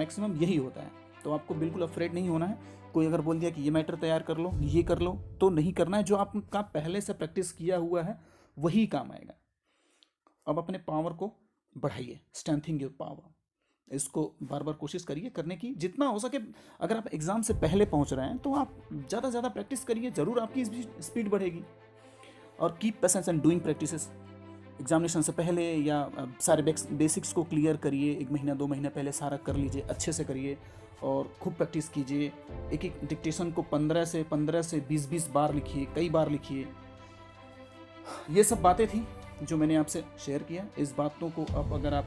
Maximum यही होता है। तो आपको बिल्कुल अफ्रेड नहीं होना है। कोई अगर बोल दिया कि ये मैटर तैयार कर लो, ये कर लो, तो नहीं करना है। जो आपका पहले से प्रैक्टिस किया हुआ है वही काम आएगा। अब अपने पावर को बढ़ाइए, स्ट्रेंथिंग योर पावर। इसको बार बार कोशिश करिए करने की, जितना हो सके। अगर आप एग्ज़ाम से पहले पहुंच रहे हैं तो आप ज़्यादा से ज़्यादा प्रैक्टिस करिए, ज़रूर आपकी स्पीड बढ़ेगी। और keep patience and doing practices. Examination से पहले या सारे बेसिक्स को क्लियर करिए, 1 महीना 2 महीना पहले सारा कर लीजिए, अच्छे से करिए और खूब प्रैक्टिस कीजिए। एक एक डिक्टेशन को 15 से 20 बार लिखिए, कई बार लिखिए। ये सब बातें थी जो मैंने आपसे शेयर किया। इस बातों को अब अगर आप